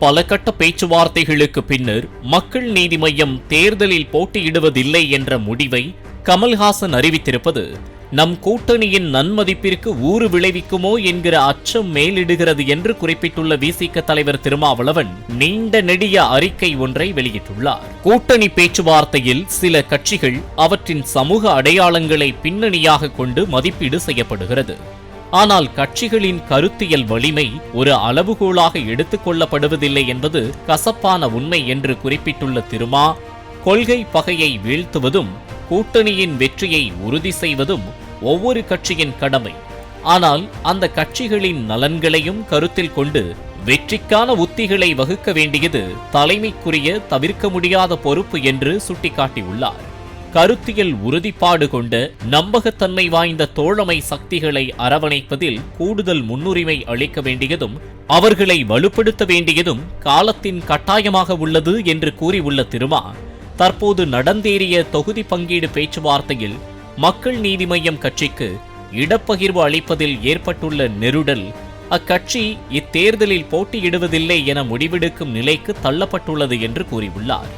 பல கட்ட பேச்சுவார்த்தைகளுக்கு பின்னர் மக்கள் நீதி மய்யம் தேர்தலில் போட்டியிடுவதில்லை என்ற முடிவை கமல்ஹாசன் அறிவித்திருப்பது நம் கூட்டணியின் நன்மதிப்பிற்கு ஊறு விளைவிக்குமோ என்கிற அச்சம் மேலிடுகிறது என்று குறிப்பிட்டுள்ள விசிக தலைவர் திருமாவளவன் நீண்ட நெடிய அறிக்கை ஒன்றை வெளியிட்டுள்ளார். கூட்டணி பேச்சுவார்த்தையில் சில கட்சிகள் அவற்றின் சமூக அடையாளங்களை பின்னணியாக கொண்டு மதிப்பீடு செய்யப்படுகிறது. ஆனால் கட்சிகளின் கருத்தியல் வலிமை ஒரு அளவுகோலாக எடுத்துக் கொள்ளப்படுவதில்லை என்பது கசப்பான உண்மை என்று குறிப்பிட்டுள்ள திருமா, கொள்கை பகையை வீழ்த்துவதும் கூட்டணியின் வெற்றியை உறுதி செய்வதும் ஒவ்வொரு கட்சியின் கடமை. ஆனால் அந்த கட்சிகளின் நலன்களையும் கருத்தில் கொண்டு வெற்றிக்கான உத்திகளை வகுக்க வேண்டியது தலைமைக்குரிய தவிர்க்க முடியாத பொறுப்பு என்று சுட்டிக்காட்டியுள்ளார். கருத்தியல் உறுதிப்பாடு கொண்ட நம்பகத்தன்மை வாய்ந்த தோழமை சக்திகளை அரவணைப்பதில் கூடுதல் முன்னுரிமை அளிக்க வேண்டியதும் அவர்களை வலுப்படுத்த வேண்டியதும் காலத்தின் கட்டாயமாக உள்ளது என்று கூறியுள்ள திருமா, தற்போது நடந்தேறிய தொகுதி பங்கீடு பேச்சுவார்த்தையில் மக்கள் நீதி மய்யம் கட்சிக்கு இடப்பகிர்வு அளிப்பதில் ஏற்பட்டுள்ள நெருடல் அக்கட்சி இத்தேர்தலில் போட்டியிடுவதில்லை என முடிவெடுக்கும் நிலைக்கு தள்ளப்பட்டுள்ளது என்று கூறியுள்ளார்.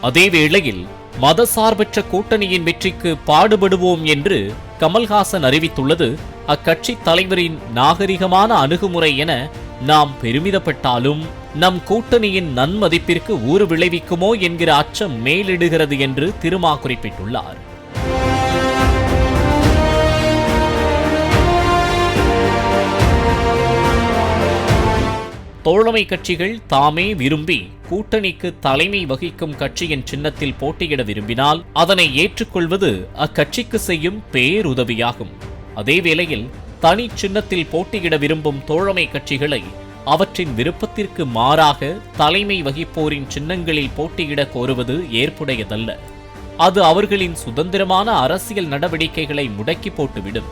அதேவேளையில் மதசார்பற்ற கூட்டணியின் வெற்றிக்கு பாடுபடுவோம் என்று கமல்ஹாசன் அறிவித்துள்ளது அக்கட்சி தலைவரின் நாகரிகமான அணுகுமுறை என நாம் பெருமிதப்பட்டாலும் நம் கூட்டணியின் நன்மதிப்பிற்கு ஊறு விளைவிக்குமோ என்கிற அச்சம் மேலிடுகிறது என்று திருமா குறிப்பிட்டுள்ளார். தோழமை கட்சிகள் தாமே விரும்பி கூட்டணிக்கு தலைமை வகிக்கும் கட்சியின் சின்னத்தில் போட்டியிட விரும்பினால் அதனை ஏற்றுக்கொள்வது அக்கட்சிக்கு செய்யும் பேருதவியாகும். அதேவேளையில் தனி சின்னத்தில் போட்டியிட விரும்பும் தோழமை கட்சிகளை அவற்றின் விருப்பத்திற்கு மாறாக தலைமை வகிப்போரின் சின்னங்களில் போட்டியிட கோருவது ஏற்புடையதல்ல. அது அவர்களின் சுதந்திரமான அரசியல் நடவடிக்கைகளை முடக்கி போட்டுவிடும்.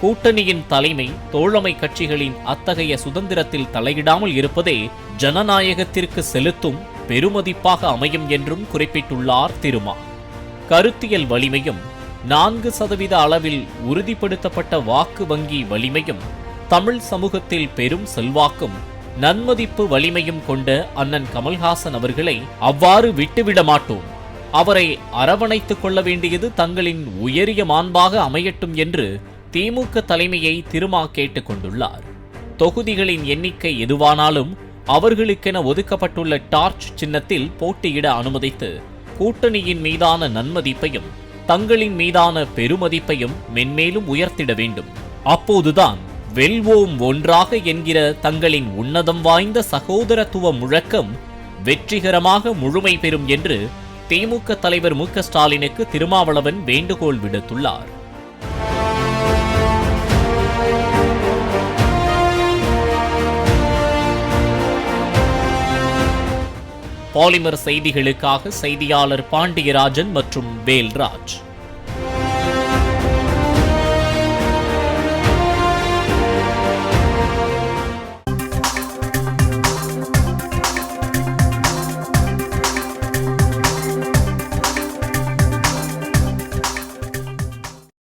கூட்டணியின் தலைமை தோழமை கட்சிகளின் அத்தகைய சுதந்திரத்தில் தலையிடாமல் இருப்பதே ஜனநாயகத்திற்கு செலுத்தும் பெருமதிப்பாக அமையும் என்றும் குறிப்பிட்டுள்ளார் திருமா. கருத்தியல் வலிமையும் 4% அளவில் உறுதிப்படுத்தப்பட்ட வாக்கு வங்கி வலிமையும் தமிழ் சமூகத்தில் பெரும் செல்வாக்கும் நன்மதிப்பு வலிமையும் கொண்ட அண்ணன் கமல்ஹாசன் அவர்களை அவ்வாறு விட்டுவிட மாட்டோம். அவரை அரவணைத்துக் கொள்ள வேண்டியது தங்களின் உயரிய மாண்பாக அமையட்டும் என்று திமுக தலைமையை திருமா கேட்டுக் கொண்டுள்ளார். தொகுதிகளின் எண்ணிக்கை எதுவானாலும் அவர்களுக்கென ஒதுக்கப்பட்டுள்ள டார்ச் சின்னத்தில் போட்டியிட அனுமதித்து கூட்டணியின் மீதான நன்மதிப்பையும் தங்களின் மீதான பெருமதிப்பையும் மென்மேலும் உயர்த்திட வேண்டும். அப்போதுதான் வெல்வோம் ஒன்றாக என்கிற தங்களின் உன்னதம் வாய்ந்த சகோதரத்துவ முழக்கம் வெற்றிகரமாக முழுமை பெறும் என்று திமுக தலைவர் மு.க. ஸ்டாலினுக்கு திருமாவளவன் வேண்டுகோள் விடுத்துள்ளார். பாலிமர் செய்திகளுக்காக செய்தியாளர் பாண்டியராஜன் மற்றும் வேல்ராஜ்.